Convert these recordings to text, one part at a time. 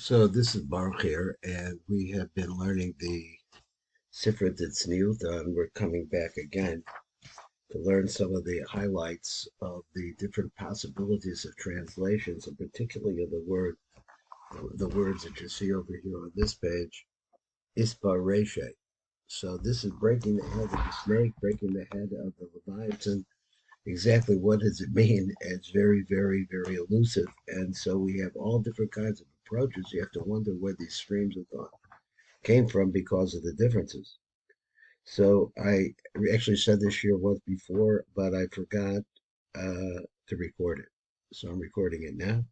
So this is Baruch here, and we have been learning the Sifra Tzniut, and we're coming back again to learn some of the highlights of the different possibilities of translations, and particularly of the words that you see over here on this page, Ispareshe. So this is breaking the head of the snake, breaking the head of the Leviathan. Exactly what does it mean? It's very, very, very elusive. And so we have all different kinds of approaches. You have to wonder where these streams of thought came from because of the differences. So I actually said this here once before, but I forgot to record it. So I'm recording it now.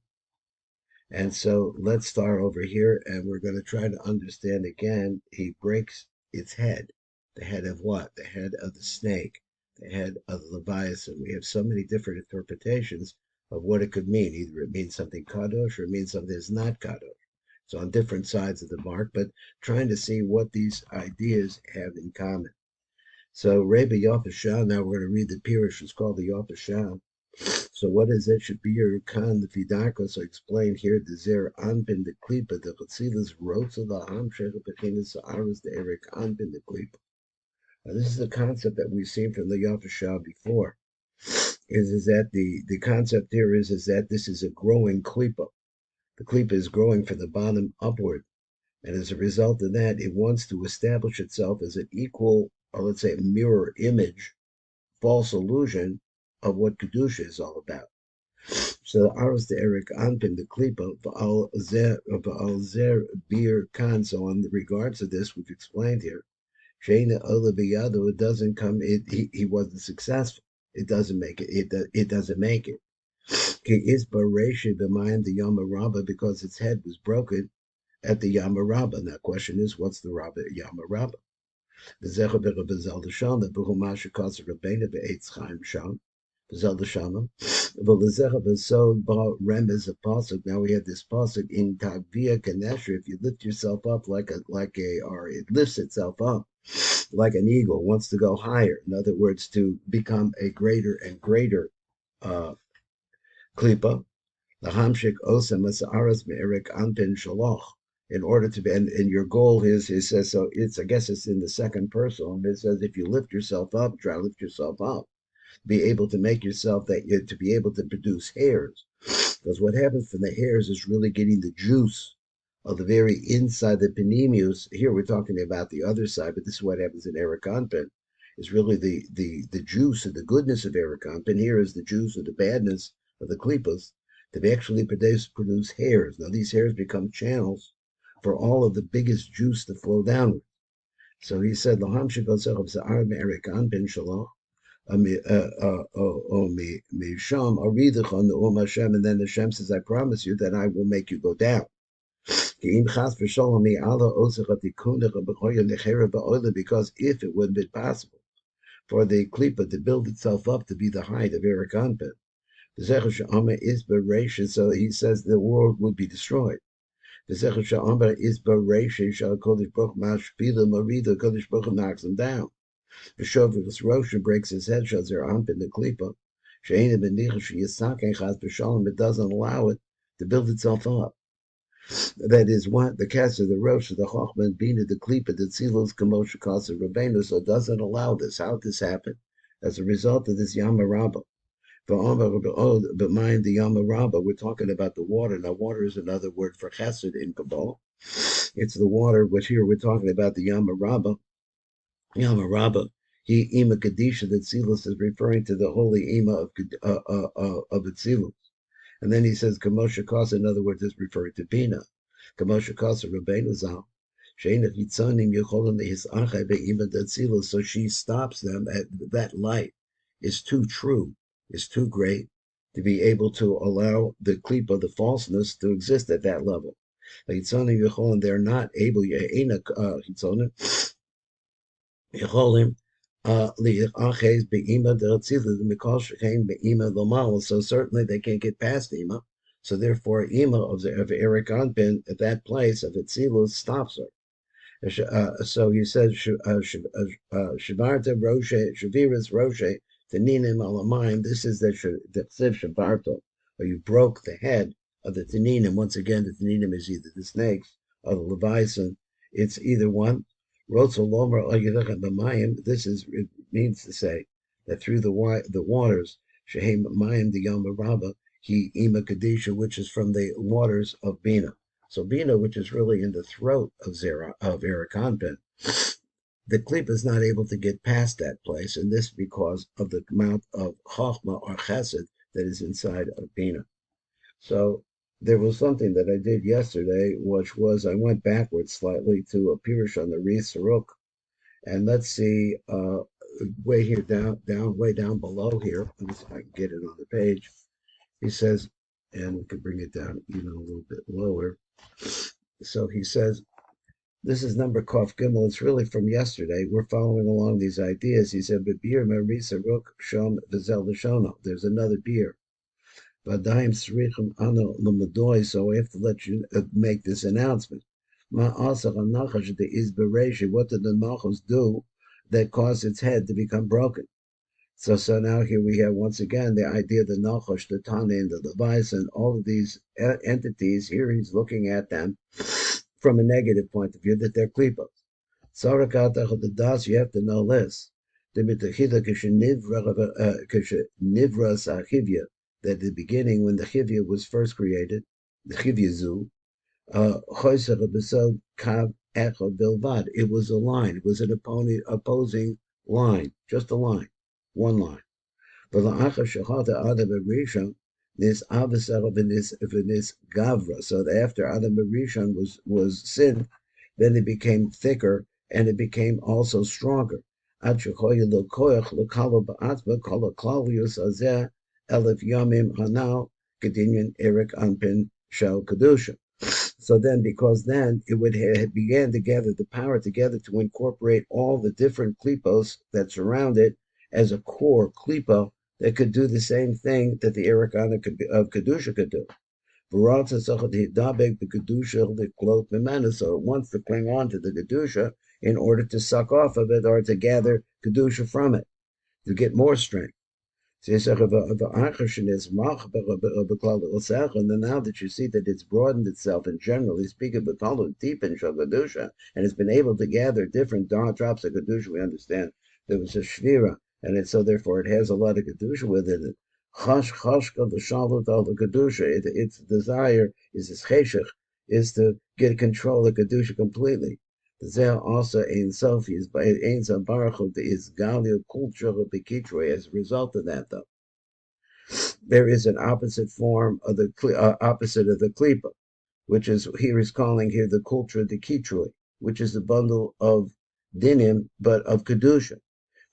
And so let's start over here, and we're going to try to understand again. He breaks its head. The head of what? The head of the snake, the head of the Leviathan. We have so many different interpretations of what it could mean. Either it means something kadosh or it means something that's not kadosh. So on different sides of the mark, but trying to see what these ideas have in common. So Rebbe Yafashah, now we're going to read the Pirush, it's called the Yafashah. So what is it? Shabir Khan the Fidarkos explained here the Zer Anpin the Klipa, the Chatzilus Rotsa the Hamshech Bechinis Aris the Eric Anpin the Klipa. Now this is the concept that we've seen from the Yafashah before. Is that the concept here is that this is a growing klipa. The klipa is growing from the bottom upward. And as a result of that, it wants to establish itself as an equal, or let's say a mirror image, false illusion of what Kedusha is all about. So Aros the Eric Anpin the Klipa, Va'al Zer Bir Khan, so on the regards of this, we've explained here, Shayna Ola Biyado, it doesn't come, he wasn't successful. It doesn't make it, it doesn't make it. Ki Isba Reshi B'mayim the Yama Rabba, because its head was broken at the Yama Rabba. Now, the question is, what's the Rabba Yama Rabba? The Zecher B'Rabbazal Desham, the B'Humasha Kasa Rabbeinu B'Eitz Chaim Sham, B'Zal Desham, V'Lezecher B'Sod Ba Remez a pasuk. Now we have this pasuk in Tagvia Kanesha. If you lift yourself up or it lifts itself up like an eagle, wants to go higher. In other words, to become a greater and greater klipa. The Hamshik Osam Asaras Me'erik Anpin Shaloch. In order to be, and your goal is, he says, so I guess it's in the second person. It says, if you lift yourself up, try to lift yourself up, be able to make yourself to be able to produce hairs. Because what happens from the hairs is really getting the juice of the very inside, the panemius. Here we're talking about the other side, but this is what happens in Eric Anpin, is really the juice and the goodness of Eric Anpin. Here is the juice or the badness of the klipas to actually produce hairs. Now these hairs become channels for all of the biggest juice to flow downward. So he said, Laham Shigosech of Za'ar Me'erikan bin Shalom, Misham, Aridachon, Om Hashem, and then Hashem says, I promise you that I will make you go down. Because if it would have been possible for the klipa to build itself up to be the height of Eric Anpin, so he says the world would be destroyed. Kodesh Baruch knocks him down. The Shovis Rosha breaks his head, Shazer Ampin the Klipa. It doesn't allow it to build itself up. That is what the cast of the Rosh, the Chochman, Bina, the Klipa, the Tzilos, Kamosha, Kasa, Rabbeinu, so it doesn't allow this. How did this happen? As a result of this Yama Rabbah. But mind the Yama Rabbah, we're talking about the water. Now, water is another word for chesed in Kabbalah. It's the water, which here we're talking about the Yama Rabbah. Yama Rabbah, he Ima Kadisha, that Tzilus is referring to the holy Ima of Tzilus. And then he says, Kamosha Kasa, in other words, is referring to Bina. Kamosha Kasa, Rabbeinu Zal. So she stops them at that light is too true, is too great to be able to allow the klipa, the falseness, to exist at that level. And they're not able, so certainly they can't get past Ima. So therefore, Ima of Eric Anpin at that place of Itzilus stops her. So he says, Shavarta Roshe, Shaviras Roshe, Taninim Alamayim. This is the Siv Shavarta, or you broke the head of the Taninim. Once again, the Taninim is either the snakes or the Leviathan. It's either one. Rotzel Lomer B'mayim. This is it means to say that through the waters, Shehem Mayim the Yom Rabba, he Ima Kadisha, which is from the waters of Bina. So Bina, which is really in the throat of Eric Anpin, the Klippa is not able to get past that place, and this because of the amount of Chochmah or Chesed that is inside of Bina. So there was something that I did yesterday, which was I went backwards slightly to a Pirush on the Ris Saruk, and let's see, way here way down below here. Let me see if I can get it on the page. He says, and we could bring it down even a little bit lower. So he says, this is number Kof Gimel. It's really from yesterday. We're following along these ideas. He said, "Beer Marisa Ruk Shom Vizel Lashono." There's another beer. Vadaim Srichim Ano Lamadoy. So I have to let you make this announcement. Ma Asach Anachash the Izbereshi. What did the Nachos do that caused its head to become broken? So now here we have once again the idea of the Nachash, the Tane, and the Leviathan, all of these entities. Here he's looking at them from a negative point of view, that they're klipos. Sarakatach the das, you have to know this. That at the beginning, when the chivya was first created, the chivya zu, it was a line, it was an opposing line, just a line, one line. This gavra. So after Adam Rishon was sinned, then it became thicker and it became also stronger. Elif Yamim Hanal Kedinyan Eric Anpin Shel Kedusha. So then, because then it began to gather the power together to incorporate all the different klipos that surround it as a core klipa that could do the same thing that the Eric of Kedusha could do. So it wants to cling on to the Kedusha in order to suck off of it or to gather Kedusha from it, to get more strength. And then now that you see that it's broadened itself and generally speaking, deep in Kedusha, and it's been able to gather different drops of Kedusha, we understand there was a Shvira, and so therefore it has a lot of Kedusha within it. Its desire is its cheshech, is to get control of Kedusha completely. Also Ein Sofi is by Ein Baruch is Galil culture of Bekitre. As a result of that, though, there is an opposite form of the opposite of the klipa, which is here is calling here the culture de kitrui, which is the bundle of dinim but of kedusha.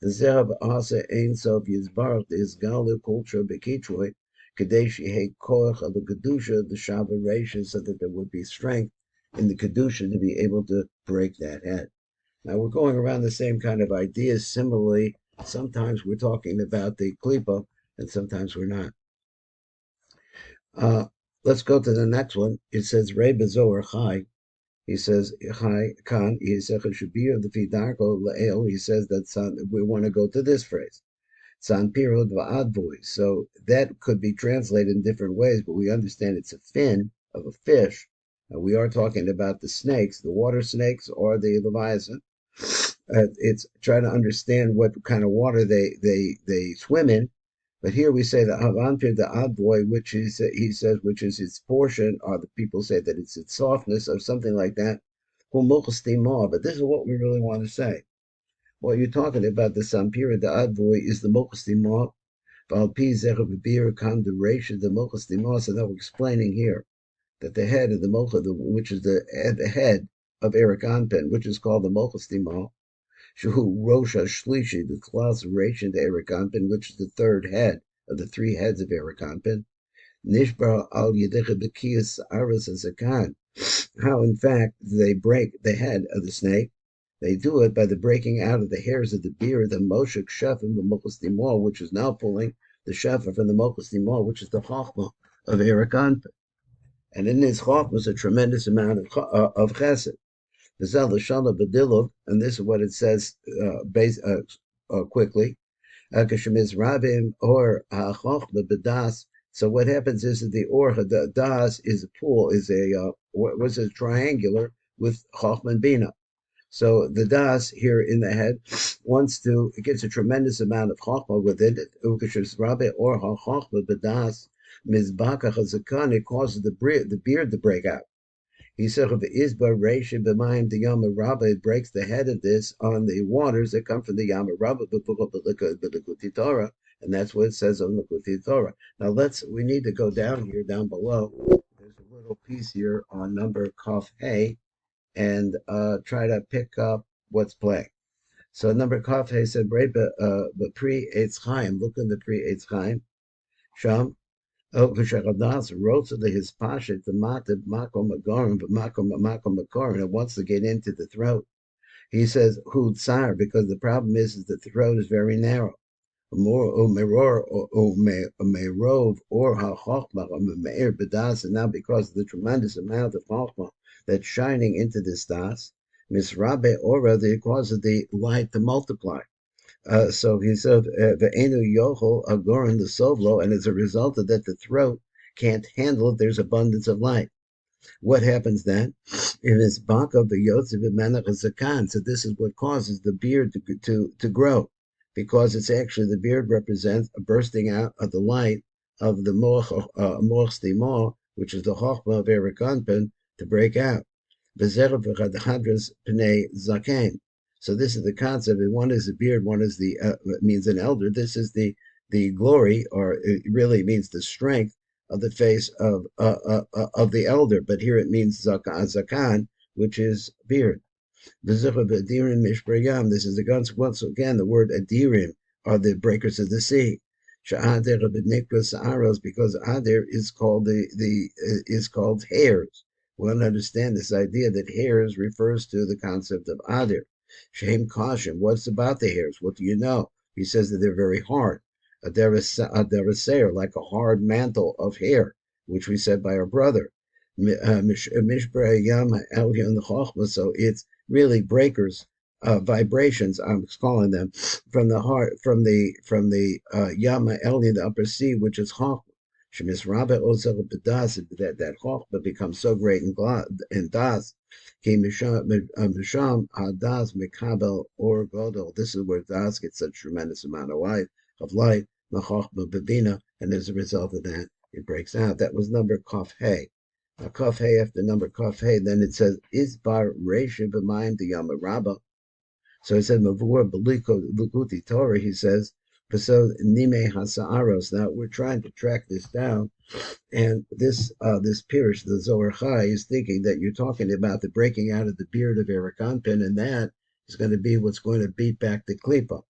The zerab asa Ein Sof Yizbarach is Galil culture Bekitre. Kadeshi He Koach of the kedusha, the shavaration, so that there would be strength in the Kedusha to be able to break that head. Now we're going around the same kind of ideas. Similarly, sometimes we're talking about the Klipa and sometimes we're not. Let's go to the next one. It says, Rei Bezoar Chai. He says, Chai Khan, he says, Shabir the Fidarko Lael. He says that we want to go to this phrase. San Pirod Va'advoy. So that could be translated in different ways, but we understand it's a fin of a fish. We are talking about the snakes, the water snakes or the Leviathan. It's trying to understand what kind of water they swim in. But here we say that Havanpir the Advoy, which is he says, which is its portion, or the people say that it's its softness or something like that. But this is what we really want to say. What you're talking about, the Sampira the Advoy, is the Mochastimah. Valpi Zerabir Kanduration, the Mochastimah. So now we're explaining here that the head of the Mocha, which is the head of Eric Anpen, which is called the Mochastimah, Shuhu Rosha Shlishi, the classification to Eric Anpen, which is the third head of the three heads of Eric Anpen, Nishbar al Yedecha Bekiyas Aras and Zakan. How, in fact, they break the head of the snake. They do it by the breaking out of the hairs of the beard, the Moshek Shafim, the Mochastimah, which is now pulling the Shafim from the Mochastimah, which is the Chachma of Eric Anpen. And in his chok was a tremendous amount of chesed. And this is what it says quickly. Rabim or hachokma bedas So what happens is that the Or the Das is a pool, is a what was a triangular with Chochmah and Bina. So the Das here in the head wants to, it gets a tremendous amount of Chochmah within it. Ukashus Rabbe or Chochmah B'das Mizbaka Chazakan, it causes the beard to break out. He said, if it is Reisha B'mayim the Yama Rabba, it breaks the head of this on the waters that come from the Yama Rabba, B'Likuti Torah, and that's what it says on the Likuti Torah. Now we need to go down here, down below. There's a little piece here on number Kaf Hey, and try to pick up what's playing. So number Kaf Hey said, Pre Eitz Chaim, look in the Pre Eitz Chaim, Sham, Oh, V'shachadaas wrote to the his pasha the matab makom magorim makom makorim. It wants to get into the throat. He says hu tsar because the problem is the throat is very narrow. More meror or merov or hachokma meir bedas, and now because of the tremendous amount of chokma that's shining into this das, misrabe ora, it causes the light to multiply. So he said, "Ve'enu yochol agorin the sovlo," and as a result of that, the throat can't handle it. There's abundance of light. What happens then? If it's baka v'yotzev v'menach zakan, so this is what causes the beard to grow, because it's actually the beard represents a bursting out of the light of the moch stimor, which is the chochmah of Eric Anpin, to break out. V'zerav v'chadhadras pnei zaken. So this is the concept. One is the beard, one is the means an elder. This is the glory, or it really means the strength of the face of the elder. But here it means zakan, which is beard. This is the guns. Once again, the word adirim are the breakers of the sea. Because adir is called is called hairs. We want to understand this idea that hairs refers to the concept of adir. Shem caution. What's about the hairs? What do you know? He says that they're very hard. A deraseir, like a hard mantle of hair, which we said by our brother. So it's really breakers, vibrations. I'm calling them from the heart, from the Yama Elyon, the upper sea, which is Chachma. That Chachma becomes so great in Das. This is where Das gets such a tremendous amount of light, and as a result of that, it breaks out. That was number Kaf Hey. Now Kaf Hey after number Kaf Hey, then it says Isbar Reisha B'mayim the Yama Rabba. So he said Mavur Likuti Torah. He says so Nime Hasa'aros. Now we're trying to track this down. And this Pirish, the Zohar Chai, is thinking that you're talking about the breaking out of the beard of Eric Anpin, and that is going to be what's going to beat back the Klippa.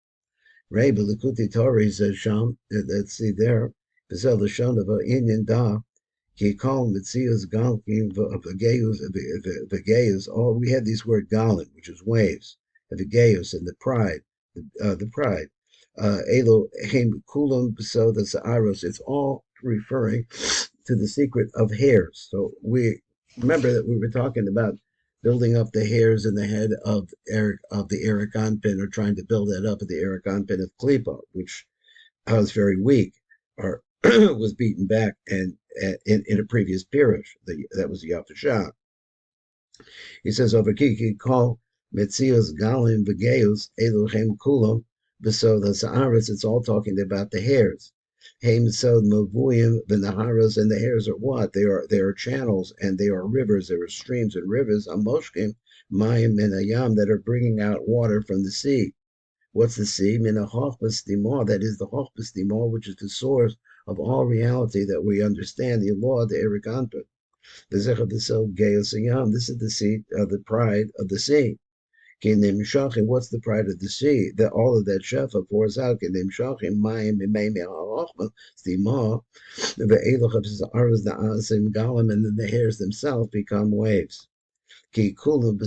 Rebbe Likuti Torah says, Sham, let's see there, Bezel the Shon of Inyan Da, Ki Kol Mitzias Galkim Vegeus, all we had these word Galin, which is waves, Vegeus, and the pride, the pride. Elo Hem Kulam, so the Sa'aros, it's all referring to the secret of hairs. So we remember that we were talking about building up the hairs in the head of the Eric Anpin, or trying to build that up at the Eric Anpin of Klippa, which was very weak, or was beaten back, and in a previous pirish, that was the Yafashah. He says over Kiki call Metzios Galim Vegeus Elohim Kulam. So the Sa'aras, it's all talking about the hairs. Haim so Mavuyim, the Naharas, and the hairs are what? They are channels, and they are rivers. There are streams and rivers. Amoshkim, Mayim, and Ayam, that are bringing out water from the sea. What's the sea? Mina Chochmas Dimor, that is the Chochmas Dimor, which is the source of all reality that we understand, the law of the Eric Anpin. The Zechah B'Sil Geos Ayam, this is the seat of the pride of the sea. What's the pride of the sea? That all of that shefa pours out. And then the hairs themselves become waves. Because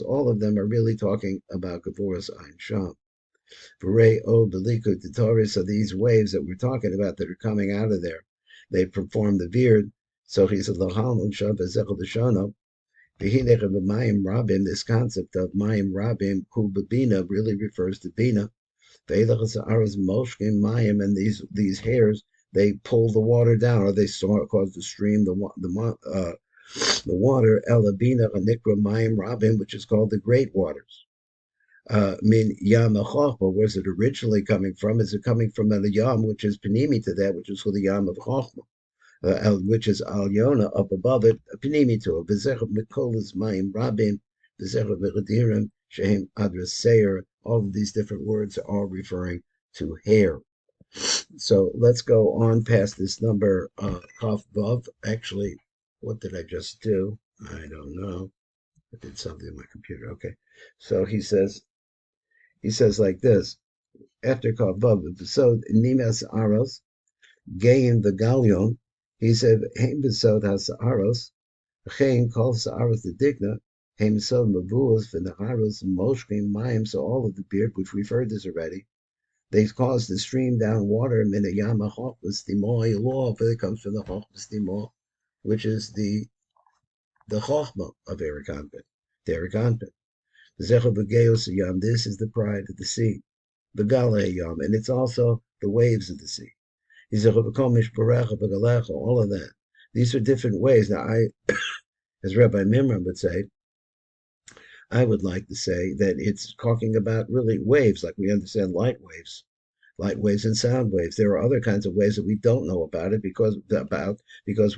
all of them are really talking about Gavuras Ein Sham. So these waves that we're talking about that are coming out of there, they perform the beard. So he said, this concept of Mayim Rabim, Hu Bina, really refers to Bina. Ve'elach ha'aros moshkim mayim, and these hairs, they pull the water down, or they cause the stream, the water, elabina anikra mayim rabim, which is called the great waters. Min yam chochma, where's it originally coming from? Is it coming from a yam, which is panimi to that, which is called the yam of chochma, which is al yona up above it, panimi to it. V'zechav mikolas mayim rabim, v'zechav v'chadirim shehem adraseir. All of these different words are referring to hair. So let's go on past this number Kaf Vav. Actually, what did I just do? I don't know. I did something on my computer. Okay. So he says like this, after Kaf Vav, so Nimes Aros, Gain the Galion, he said, Haim Besod has Aros, Chain calls Aros the Digna, Haim Sod Mavuos, Venaharos, Moshkim, Mayim, so all of the beard, which we've heard this already. They cause the stream down water, Minayama Chokmas Timor, law, but it comes from the Chokmas Timor, which is the Chochma of Erikanpin, the Erikanpin. The Zecha Begeos Yam, this is the pride of the sea, the Gale Yam, and it's also the waves of the sea. All of that. These are different ways. Now, as Rabbi Mimram would say, I would like to say that it's talking about really waves, like we understand light waves and sound waves. There are other kinds of waves that we don't know about because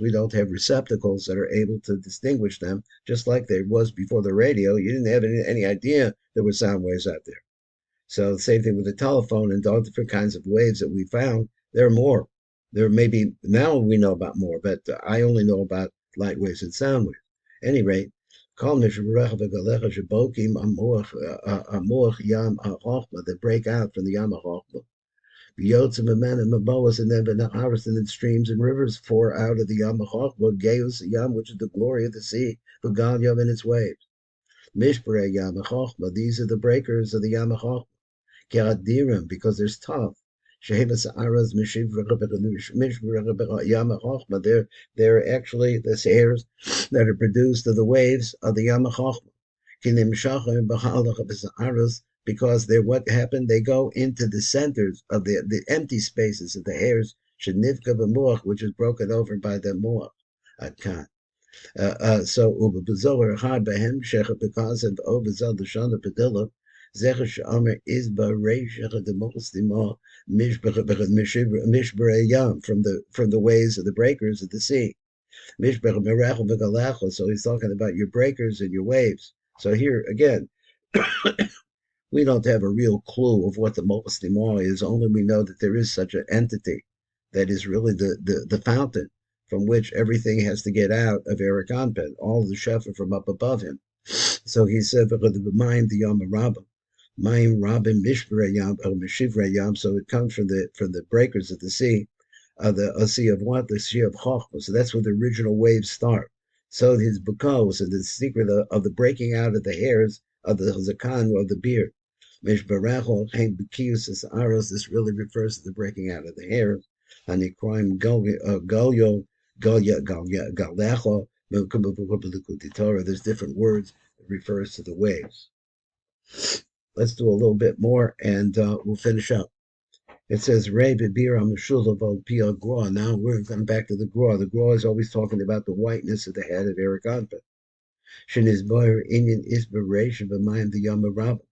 we don't have receptacles that are able to distinguish them, just like there was before the radio. You didn't have any idea there were sound waves out there. So the same thing with the telephone and all different kinds of waves that we found. There are more. There may be, now we know about more, but I only know about light waves and sound waves. At any rate, that break out from the Yam HaChochma. And then streams and rivers pour out of the Yam HaChochma, Geus Yam, which is the glory of the sea, Begal Yam and its waves. Mishbere Yam HaChochma, these are the breakers of the Yam HaChochma. Keradirim, because there's tough. They're actually the hairs that are produced of the waves of the Yam HaChochma. Because they're what happened, they go into the centers of the empty spaces of the hairs, which is broken over by the moach. So Ubazoar Had Behem Shecha because of Obazal the Shana Padilla, Zecher Shamer is Bareshecha the Mostima Mishbere Yam from the waves of the breakers of the sea. Mishbere Merachel Begalecho, so he's talking about your breakers and your waves. So here again, we don't have a real clue of what the Mostima is, only we know that there is such an entity that is really the fountain from which everything has to get out of Eric Anpen, all the shefa from up above him. So he said, "Mayim the Yom Rabbim, Mayim Rabbim Mishvre Yam Mishivre Yam." So it comes from the breakers of the sea, the sea of what? The sea of Chochma. So that's where the original waves start. So his bukos and the secret of the breaking out of the hairs of the zakan of the beard. Mishbarachol Haim Bekius is Aros. This really refers to the breaking out of the hairs. And the crime Galyo. There's different words that refers to the waves. Let's do a little bit more and we'll finish up. It says Now we're going back to the Gra. The Gra is always talking about the whiteness of the head of Eric Anpa. The Yama Rabba.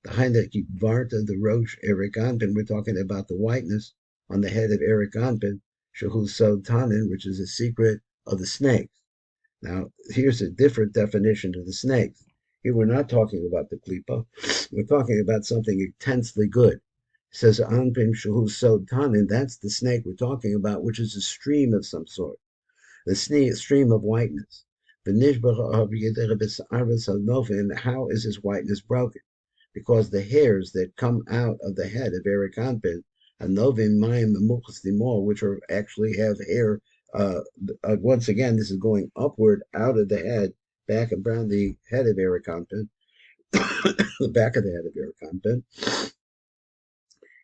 The Heineke Varta, the Roche Eric Anpin, we're talking about the whiteness on the head of Eric Anpin, Shahu Sotanin, which is a secret of the snakes. Now, here's a different definition of the snakes. Here we're not talking about the klipa. We're talking about something intensely good. It says Anpin Shahu Sotanin, that's the snake we're talking about, which is a stream of some sort, the stream of whiteness. And how is this whiteness broken? Because the hairs that come out of the head of Eric Anpin, Anovim Mayim Mukhstimor, which are actually have hair. Once again, this is going upward out of the head, back around the head of Eric Anpin, the back of the head of Eric Anpin.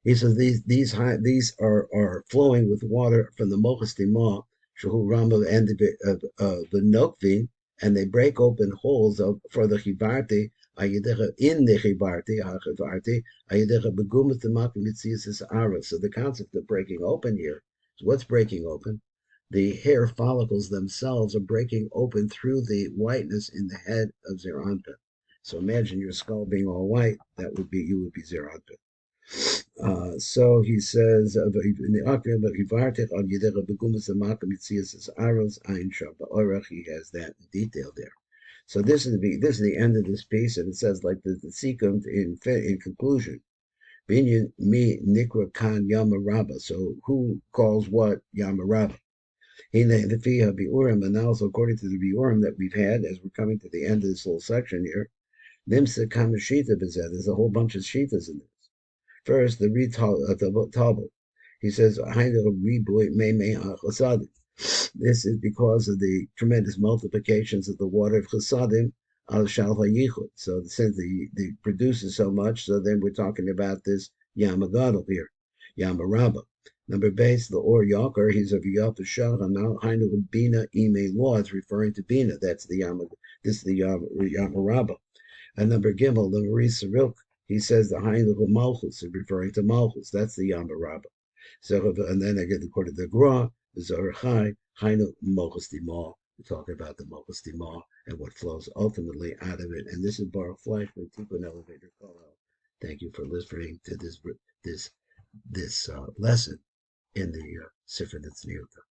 He says these are flowing with water from the Mokhstimor, Shahu Rambam and the Nokvin, and they break open holes for the Chivarti Ayedecha in the chibarti, hachivarti, ayedecha begumat the makimitzias ara. So the concept of breaking open here is what's breaking open? The hair follicles themselves are breaking open through the whiteness in the head of Zeranpin. So imagine your skull being all white. That would be you would be Zeranpin. So he says, he has that detail there. So this is the end of this piece, and it says like the sequence in conclusion. Binyan mi nikra kan yamaraba. So who calls what yamaraba? The fiha biurim, and also according to the biurim that we've had as we're coming to the end of this little section here, nimsa kamashita bezeh. There's a whole bunch of shitas in this. First, the Talmud. He says, this is because of the tremendous multiplications of the water of Chasadim al Shal HaYichud. So since the produces so much, so then we're talking about this Yamagadol here, Yamarabba. Number base, the Or Yakar, he's of Yapa Shah, now Hainu Bina Ime Law, it's referring to Bina. That's the this is the Yamarabba. And number Gimel, the Marie Sarilk, he says the Hainu Malchus, referring to Malchus. That's the Yamarabba. So, and then I get the quote of the Gra, the Zohar Chai, Hainu Malchus Dimah. We're talking about the Malchus Dimah and what flows ultimately out of it. And this is Baruch Fleisch from Tikkun Elevator Kollel. Thank you for listening to this lesson in the Sifra Tzniut.